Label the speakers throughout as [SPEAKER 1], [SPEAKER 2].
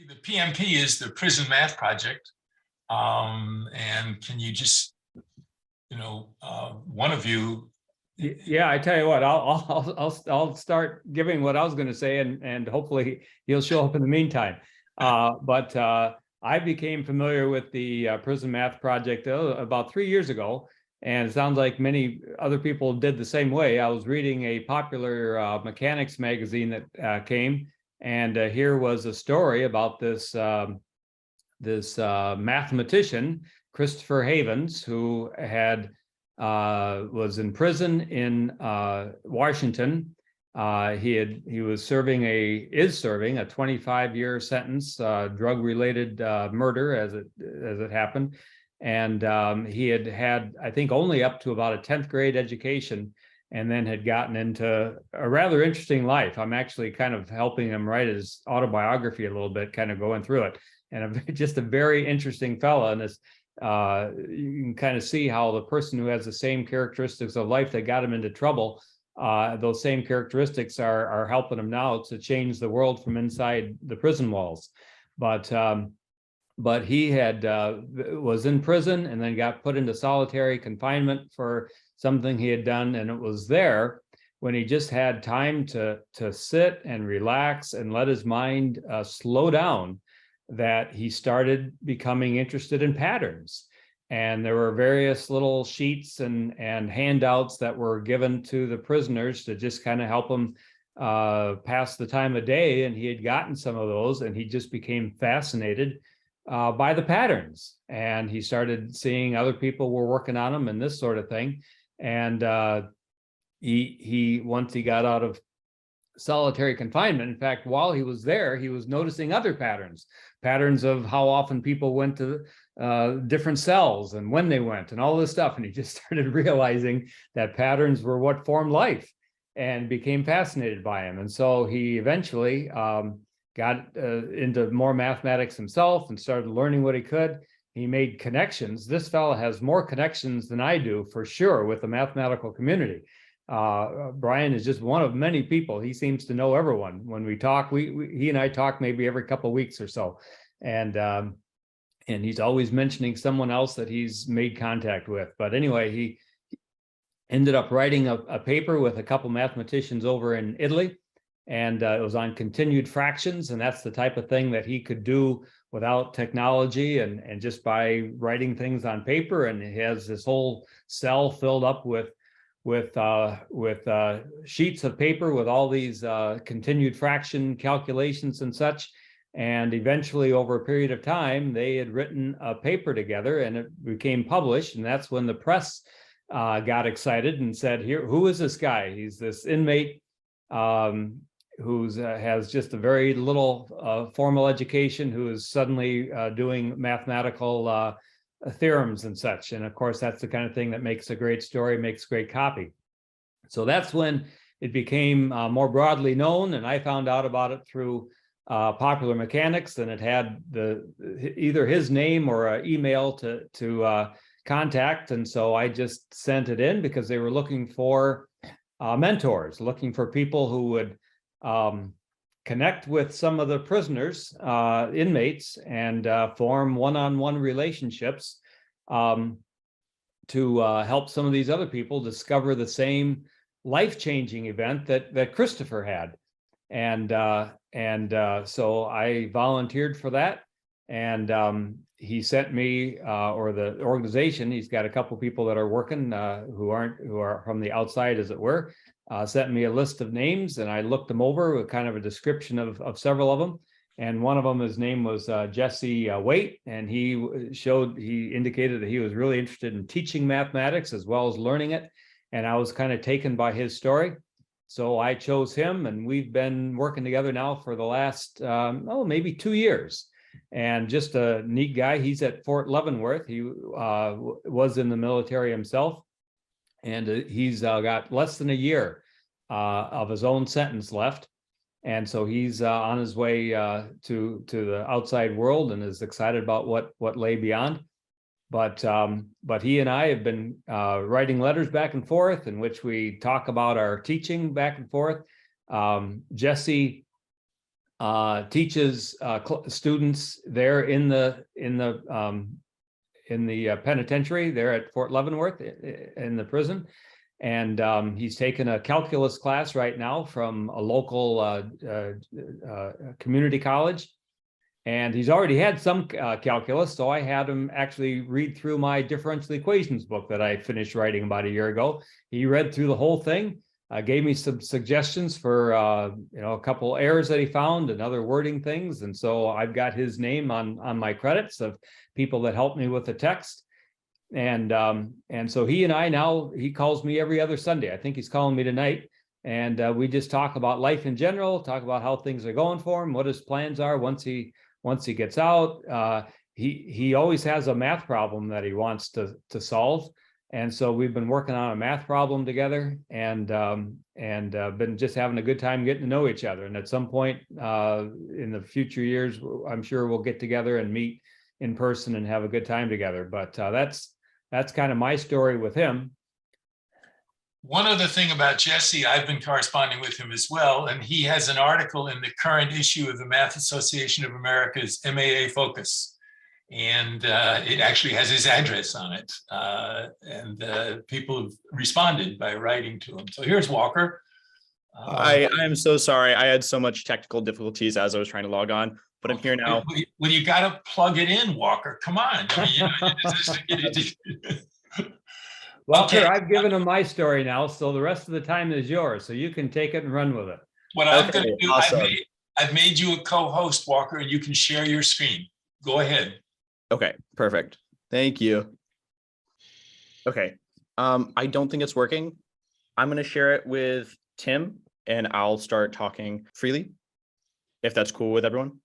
[SPEAKER 1] The PMP is the Prison Math Project. And can you just, one of you.
[SPEAKER 2] Yeah, I tell you what, I'll start giving what I was going to say, and hopefully he'll show up in the meantime. But I became familiar with the Prison Math Project about 3 years ago, and it sounds like many other people did the same way. I was reading a popular mechanics magazine that came, and here was a story about this mathematician, Christopher Havens, who was in prison in Washington. He is serving a 25-year sentence, drug-related murder as it happened, and he had I think only up to about a 10th grade education, and then had gotten into a rather interesting life. I'm actually kind of helping him write his autobiography a little bit, kind of going through it, and just a very interesting fella. And it's you can kind of see how the person who has the same characteristics of life that got him into trouble, those same characteristics are helping him now to change the world from inside the prison walls. But he was in prison and then got put into solitary confinement for something he had done, and it was there when he just had time to sit and relax and let his mind slow down, that he started becoming interested in patterns. And there were various little sheets and handouts that were given to the prisoners to just kind of help them pass the time of day. And he had gotten some of those, and he just became fascinated by the patterns. And he started seeing other people were working on them and this sort of thing. And he once he got out of solitary confinement, in fact, while he was there, he was noticing other patterns of how often people went to different cells and when they went and all this stuff. And he just started realizing that patterns were what formed life, and became fascinated by them. And so he eventually got into more mathematics himself and started learning what he could. He made connections. This fellow has more connections than I do, for sure, with the mathematical community. Brian is just one of many people. He seems to know everyone. When we talk, he and I talk maybe every couple of weeks or so, and he's always mentioning someone else that he's made contact with. But anyway, he ended up writing a paper with a couple mathematicians over in Italy, and it was on continued fractions, and that's the type of thing that he could do without technology and just by writing things on paper. And he has this whole cell filled up with sheets of paper with all these continued fraction calculations and such. And eventually, over a period of time, they had written a paper together, and it became published. And that's when the press got excited and said, "Here, who is this guy? He's this inmate who has just a very little formal education, who is suddenly doing mathematical theorems and such." And of course, that's the kind of thing that makes a great story, makes great copy. So that's when it became more broadly known, and I found out about it through Popular Mechanics, and it had either his name or an email to contact. And so I just sent it in because they were looking for mentors, looking for people who would connect with some of the prisoners, inmates, and form one-on-one relationships to help some of these other people discover the same life-changing event that Christopher had. And so I volunteered for that, and he sent me, or the organization, he's got a couple people that are working who are from the outside, as it were, sent me a list of names, and I looked them over with kind of a description of several of them. And one of them, his name was Jesse Waite, and he indicated that he was really interested in teaching mathematics as well as learning it. And I was kind of taken by his story. So I chose him, and we've been working together now for the last, maybe 2 years. And just a neat guy. He's at Fort Leavenworth. He was in the military himself, and he's got less than a year of his own sentence left. And so he's on his way to the outside world and is excited about what lay beyond. But he and I have been writing letters back and forth in which we talk about our teaching back and forth. Jesse teaches students there in the penitentiary there at Fort Leavenworth in the prison. And he's taken a calculus class right now from a local community college. And he's already had some calculus, so I had him actually read through my differential equations book that I finished writing about a year ago. He read through the whole thing, gave me some suggestions for a couple errors that he found and other wording things. And so I've got his name on my credits of people that helped me with the text. And so he and I now, he calls me every other Sunday. I think he's calling me tonight. And we just talk about life in general, talk about how things are going for him, what his plans are once he gets out. He always has a math problem that he wants to solve. And so we've been working on a math problem together, and been just having a good time getting to know each other. And at some point in the future years, I'm sure we'll get together and meet in person and have a good time together. But that's kind of my story with him.
[SPEAKER 1] One other thing about Jesse, I've been corresponding with him as well, and he has an article in the current issue of the Math Association of America's MAA Focus. And it actually has his address on it. And people have responded by writing to him. So here's Walker.
[SPEAKER 3] I am so sorry. I had so much technical difficulties as I was trying to log on, but I'm here now.
[SPEAKER 1] Well, you got to plug it in, Walker. Come on. I mean,
[SPEAKER 2] Well,
[SPEAKER 1] okay.
[SPEAKER 2] sir, I've given him my story now, so the rest of the time is yours. So you can take it and run with it.
[SPEAKER 1] What I'm going to do,
[SPEAKER 3] awesome.
[SPEAKER 1] I've made you a co-host, Walker, and you can share your screen. Go ahead.
[SPEAKER 3] Okay, perfect. Thank you. Okay. I don't think it's working. I'm going to share it with Tim, and I'll start talking freely, if that's cool with everyone.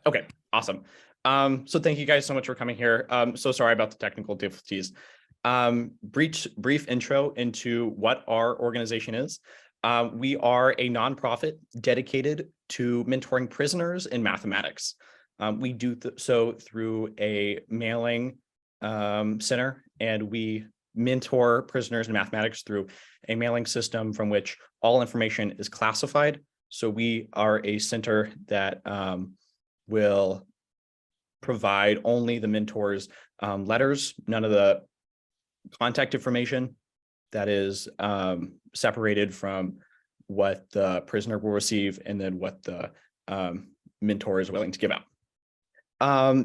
[SPEAKER 3] Okay, awesome. So thank you guys so much for coming here. So sorry about the technical difficulties. Brief intro into what our organization is. We are a nonprofit dedicated to mentoring prisoners in mathematics. We do so through a mailing center, and we mentor prisoners in mathematics through a mailing system from which all information is classified. So we are a center that will provide only the mentors' letters, none of the contact information that is separated from what the prisoner will receive and then what the mentor is willing to give out.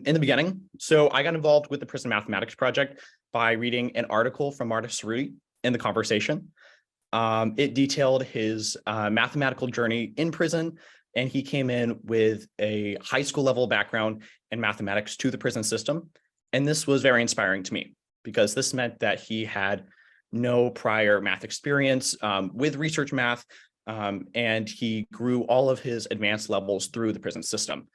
[SPEAKER 3] In the beginning, so I got involved with the Prison Mathematics Project by reading an article from Marta Cerruti in The Conversation. It detailed his mathematical journey in prison, and he came in with a high school level background in mathematics to the prison system. And this was very inspiring to me because this meant that he had no prior math experience with research math, and he grew all of his advanced levels through the prison system.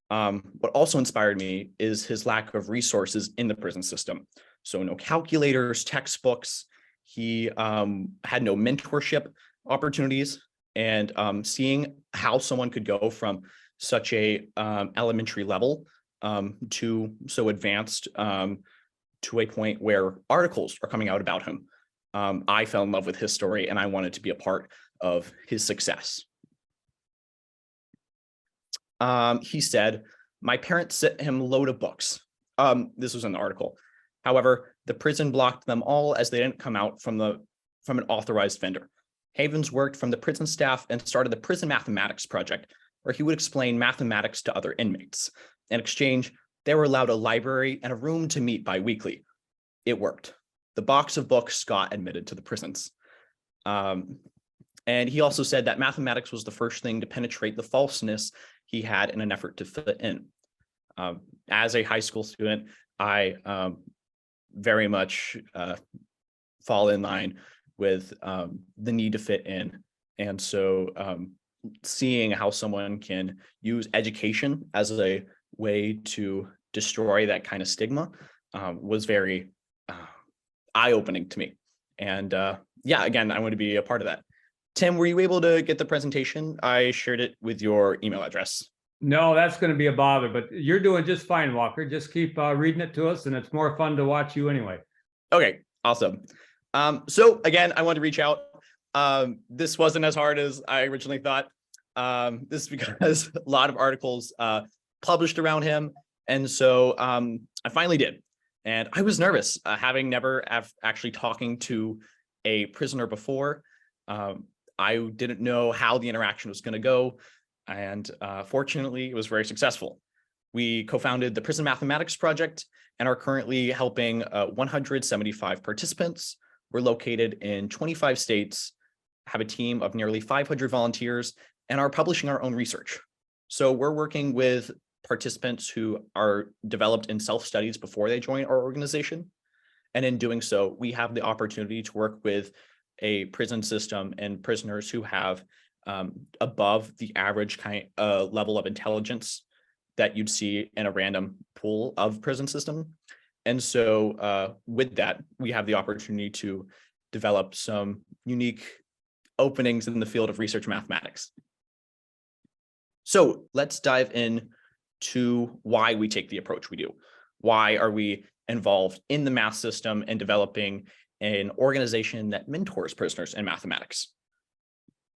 [SPEAKER 3] What also inspired me is his lack of resources in the prison system. So no calculators, textbooks. He had no mentorship opportunities, and seeing how someone could go from such a elementary level to so advanced to a point where articles are coming out about him. I fell in love with his story, and I wanted to be a part of his success. He said, "My parents sent him a load of books." This was in the article. However, the prison blocked them all as they didn't come out from an authorized vendor. Havens worked from the prison staff and started the Prison Mathematics Project, where he would explain mathematics to other inmates. In exchange, they were allowed a library and a room to meet bi-weekly. It worked. The box of books got admitted to the prisons. And he also said that mathematics was the first thing to penetrate the falseness he had in an effort to fit in. As a high school student, I very much fall in line with the need to fit in. And so seeing how someone can use education as a way to destroy that kind of stigma was very eye-opening to me. And yeah, again, I want to be a part of that. Tim, were you able to get the presentation? I shared it with your email address.
[SPEAKER 2] No, that's going to be a bother, but you're doing just fine, Walker. Just keep reading it to us, and it's more fun to watch you anyway.
[SPEAKER 3] Okay, awesome. So again, I wanted to reach out. This wasn't as hard as I originally thought. This is because a lot of articles published around him. And so I finally did. And I was nervous, having never actually talking to a prisoner before. I didn't know how the interaction was going to go. And fortunately, it was very successful. We co-founded the Prison Mathematics Project and are currently helping 175 participants. We're located in 25 states, have a team of nearly 500 volunteers, and are publishing our own research. So we're working with participants who are developed in self-studies before they join our organization. And in doing so, we have the opportunity to work with a prison system and prisoners who have above the average level of intelligence that you'd see in a random pool of prison system. And so with that, we have the opportunity to develop some unique openings in the field of research mathematics. So let's dive in to why we take the approach we do. Why are we involved in the math system and developing an organization that mentors prisoners in mathematics?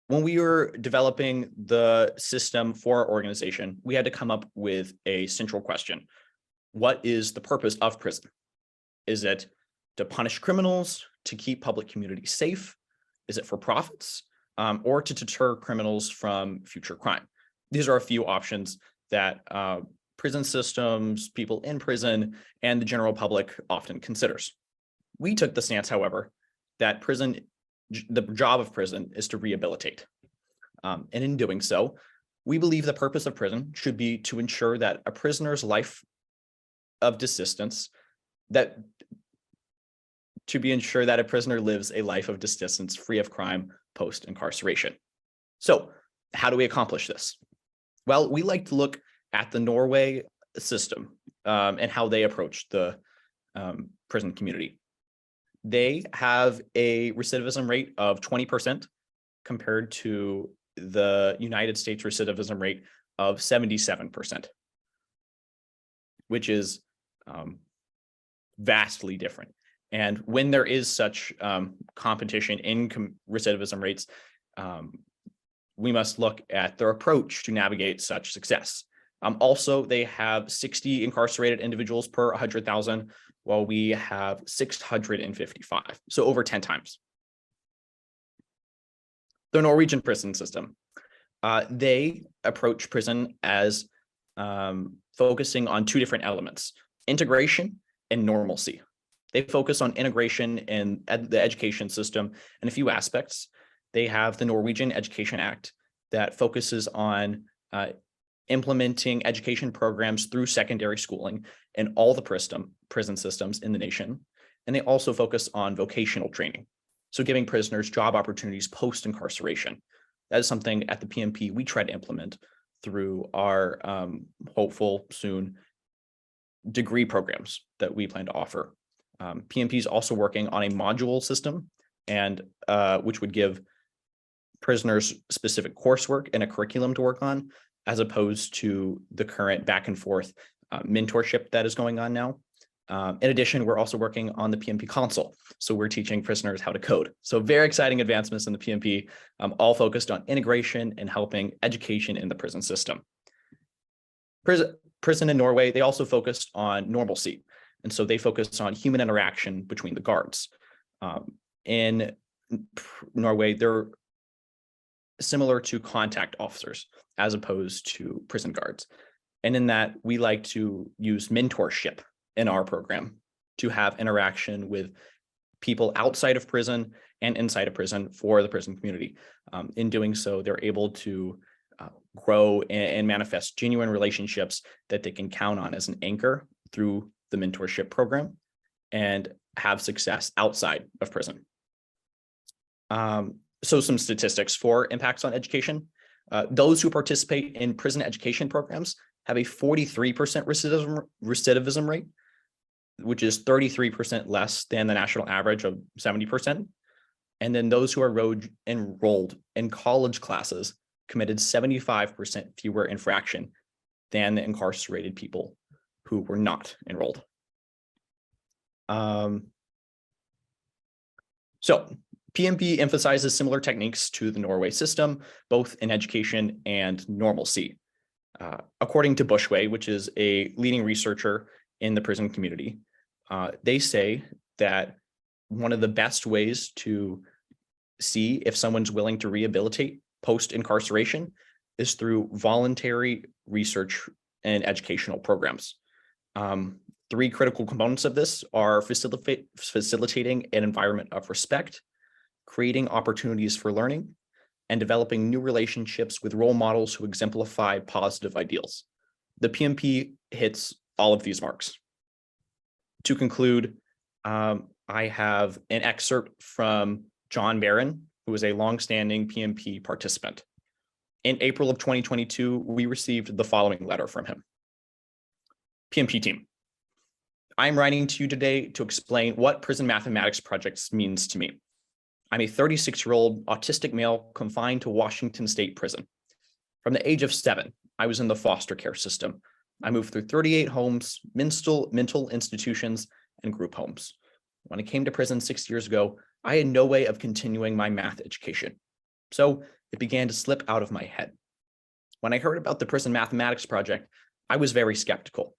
[SPEAKER 3] When we were developing the system for our organization, we had to come up with a central question. What is the purpose of prison? Is it to punish criminals, to keep public communities safe? Is it for profits, or to deter criminals from future crime? These are a few options that prison systems, people in prison, and the general public often considers. We took the stance, however, that the job of prison is to rehabilitate. And in doing so, we believe the purpose of prison should be to ensure that a prisoner's life of desistance, ensure that a prisoner lives a life of desistance free of crime post-incarceration. So how do we accomplish this? Well, we like to look at the Norway system and how they approach the prison community. They have a recidivism rate of 20% compared to the United States recidivism rate of 77%, which is vastly different. And when there is such competition in recidivism rates, we must look at their approach to navigate such success. Also, they have 60 incarcerated individuals per 100,000, while we have 655, so over 10 times. The Norwegian prison system, they approach prison as focusing on two different elements, integration and normalcy. They focus on integration in the education system in a few aspects. They have the Norwegian Education Act that focuses on implementing education programs through secondary schooling in all the prison systems in the nation. And they also focus on vocational training, so giving prisoners job opportunities post-incarceration. That is something at the PMP we try to implement through our hopeful soon degree programs that we plan to offer. PMP is also working on a module system, and which would give prisoners specific coursework and a curriculum to work on, as opposed to the current back and forth mentorship that is going on now. In addition, we're also working on the PMP console. So we're teaching prisoners how to code. So very exciting advancements in the PMP, all focused on integration and helping education in the prison system. Prison in Norway, they also focused on normalcy. And so they focus on human interaction between the guards. In Norway, they're similar to contact officers as opposed to prison guards. And in that, we like to use mentorship in our program to have interaction with people outside of prison and inside of prison for the prison community. In doing so, they're able to grow and manifest genuine relationships that they can count on as an anchor through the mentorship program and have success outside of prison. So some statistics for impacts on education. Those who participate in prison education programs have a 43% recidivism rate, which is 33% less than the national average of 70%. And then those who are enrolled in college classes committed 75% fewer infraction than the incarcerated people who were not enrolled. So PMP emphasizes similar techniques to the Norway system, both in education and normalcy. According to Bushway, which is a leading researcher in the prison community, they say that one of the best ways to see if someone's willing to rehabilitate post-incarceration is through voluntary research and educational programs. Three critical components of this are facilitating an environment of respect, creating opportunities for learning, and developing new relationships with role models who exemplify positive ideals. The PMP hits all of these marks. To conclude, I have an excerpt from John Barron, who is a longstanding PMP participant. In April of 2022, we received the following letter from him. PMP team, I'm writing to you today to explain what Prison Mathematics Project means to me. I'm a 36-year-old autistic male confined to Washington State Prison. From the age of 7, I was in the foster care system. I moved through 38 homes, mental institutions, and group homes. When I came to prison 6 years ago, I had no way of continuing my math education. So it began to slip out of my head. When I heard about the Prison Mathematics Project, I was very skeptical.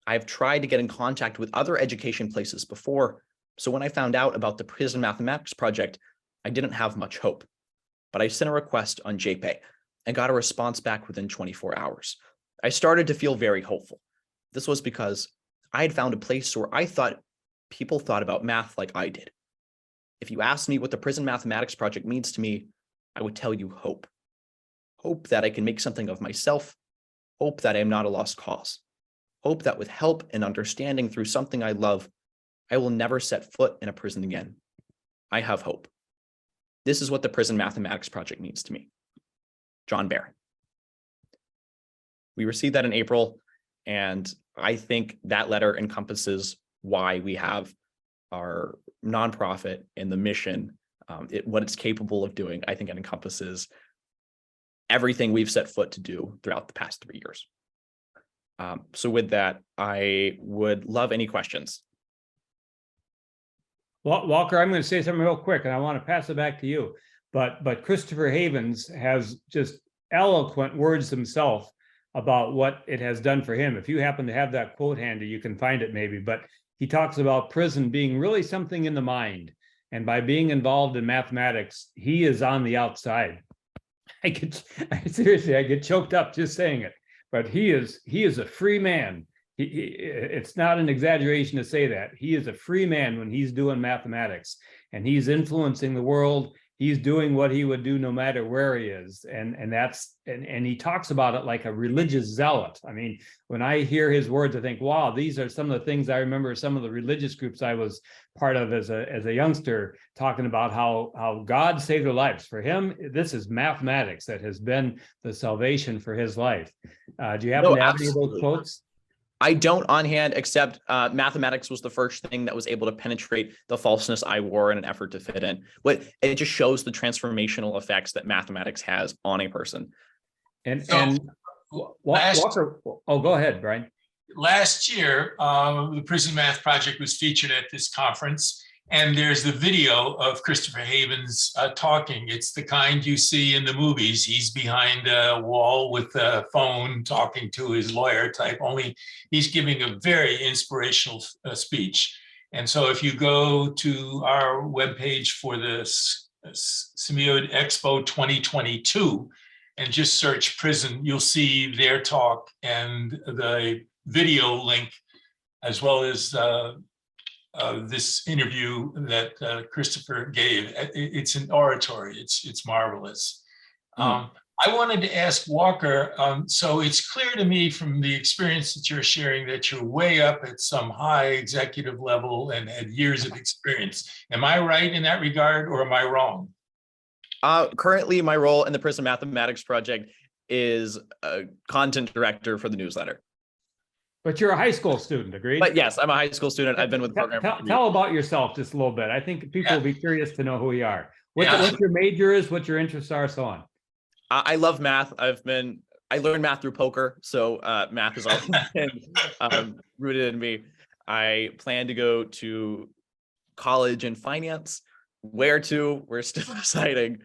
[SPEAKER 3] I have tried to get in contact with other education places before, so when I found out about the Prison Mathematics Project, I didn't have much hope. But I sent a request on JPay and got a response back within 24 hours. I started to feel very hopeful. This was because I had found a place where I thought people thought about math like I did. If you asked me what the Prison Mathematics Project means to me, I would tell you hope. Hope that I can make something of myself. Hope that I am not a lost cause. Hope that with help and understanding through something I love, I will never set foot in a prison again. I have hope. This is what the Prison Mathematics Project means to me. John Barron. We received that in April, and I think that letter encompasses why we have our nonprofit and the mission, what it's capable of doing. I think it encompasses everything we've set foot to do throughout the past 3 years. So with that, I would love any questions.
[SPEAKER 2] Well, Walker, I'm going to say something real quick, and I want to pass it back to you. But Christopher Havens has just eloquent words himself about what it has done for him. If you happen to have that quote handy, you can find it maybe. But he talks about prison being really something in the mind. And by being involved in mathematics, he is on the outside. Seriously, I get choked up just saying it. But he is a free man. It's not an exaggeration to say that. He is a free man when he's doing mathematics, and he's influencing the world. He's doing what he would do no matter where he is. And he talks about it like a religious zealot. I mean, when I hear his words, I think, wow, these are some of the things I remember some of the religious groups I was part of as a youngster, talking about how God saved their lives. For him, this is mathematics that has been the salvation for his life. Do you happen to have any of those quotes?
[SPEAKER 3] I don't on hand, except mathematics was the first thing that was able to penetrate the falseness I wore in an effort to fit in. But it just shows the transformational effects that mathematics has on a person.
[SPEAKER 2] Walker, go ahead, Brian.
[SPEAKER 1] Last year, the Prison Math Project was featured at this conference, and there's the video of Christopher Havens talking. It's the kind you see in the movies. He's behind a wall with a phone talking to his lawyer type, only he's giving a very inspirational speech. And so if you go to our webpage for the Semioid Expo 2022 and just search prison, you'll see their talk and the video link, as well as this interview that Christopher gave. It's an oratory. It's marvelous. I wanted to ask Walker, so it's clear to me from the experience that you're sharing that you're way up at some high executive level and had years of experience. Am I right in that regard, or am I wrong?
[SPEAKER 3] Currently, my role in the Prison Mathematics Project is a content director for the newsletter.
[SPEAKER 2] But you're a high school student, agreed?
[SPEAKER 3] But yes, I'm a high school student. I've been with the program.
[SPEAKER 2] Tell about yourself just a little bit. I think people will be curious to know who you are. What your major is, what your interests are, so on.
[SPEAKER 3] I love math. I learned math through poker, so math has always been rooted in me. I plan to go to college in finance. Where to, we're still deciding.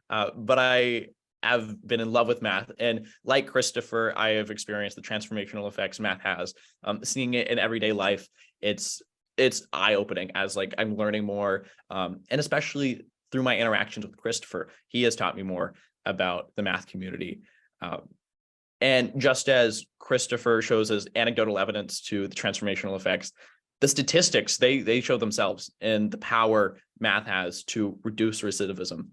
[SPEAKER 3] But I have been in love with math. And like Christopher, I have experienced the transformational effects math has. Seeing it in everyday life, it's eye-opening as like I'm learning more. And especially through my interactions with Christopher, he has taught me more about the math community. And just as Christopher shows us anecdotal evidence to the transformational effects, the statistics, they show themselves and the power math has to reduce recidivism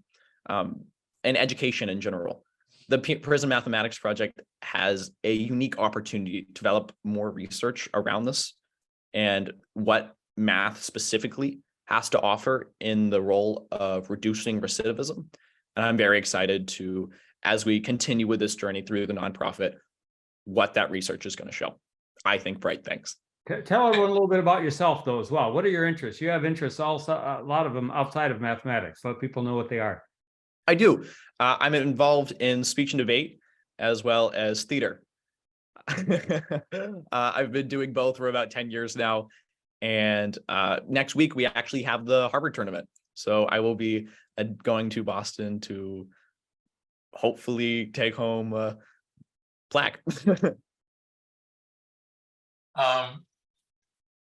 [SPEAKER 3] and education in general. The Prison Mathematics Project has a unique opportunity to develop more research around this and what math specifically has to offer in the role of reducing recidivism. And I'm very excited to, as we continue with this journey through the nonprofit, what that research is going to show. I think bright things.
[SPEAKER 2] Tell everyone a little bit about yourself, though, as well. What are your interests? You have interests also, a lot of them outside of mathematics. Let people know what they are.
[SPEAKER 3] I do. I'm involved in speech and debate as well as theater. I've been doing both for about 10 years now. And next week, we actually have the Harvard tournament. So I will be going to Boston to hopefully take home a plaque.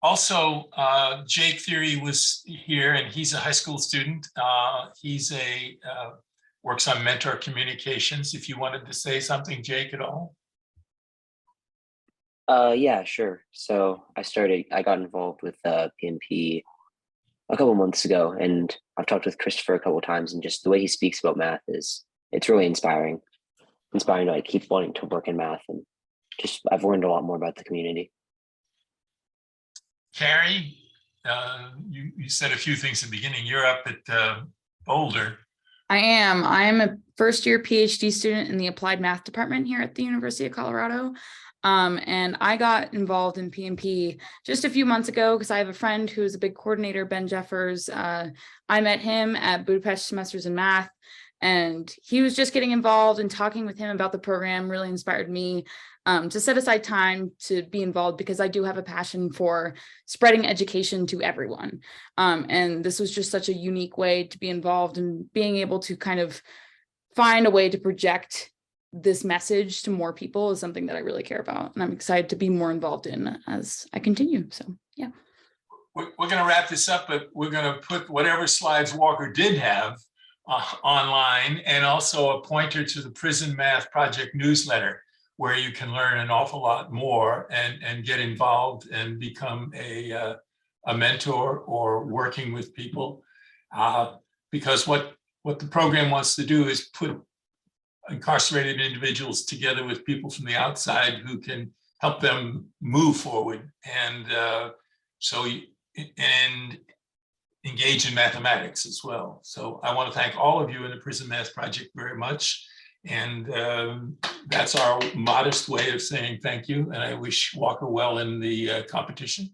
[SPEAKER 1] Also, Jake Theory was here, and he's a high school student. He's works on mentor communications. If you wanted to say something, Jake, at all.
[SPEAKER 4] Yeah, sure. So I got involved with PMP a couple months ago, and I've talked with Christopher a couple of times, and just the way he speaks about math it's really inspiring to like keep wanting to work in math, and just I've learned a lot more about the community.
[SPEAKER 1] Carrie, you said a few things at the beginning. You're up at Boulder.
[SPEAKER 5] I am. I'm a first-year PhD student in the applied math department here at the University of Colorado. And I got involved in PMP just a few months ago because I have a friend who's a big coordinator, Ben Jeffers. I met him at Budapest Semesters in Math, and he was just getting involved, and talking with him about the program really inspired me to set aside time to be involved, because I do have a passion for spreading education to everyone. And this was just such a unique way to be involved, and being able to kind of find a way to project this message to more people is something that I really care about, and I'm excited to be more involved in as I continue. So yeah.
[SPEAKER 1] We're going to wrap this up, but we're going to put whatever slides Walker did have online, and also a pointer to the Prison Math Project newsletter, where you can learn an awful lot more and get involved and become a mentor or working with people. Because what the program wants to do is put incarcerated individuals together with people from the outside who can help them move forward and engage in mathematics as well. So I want to thank all of you in the Prison Math Project very much. And that's our modest way of saying thank you. And I wish Walker well in the competition.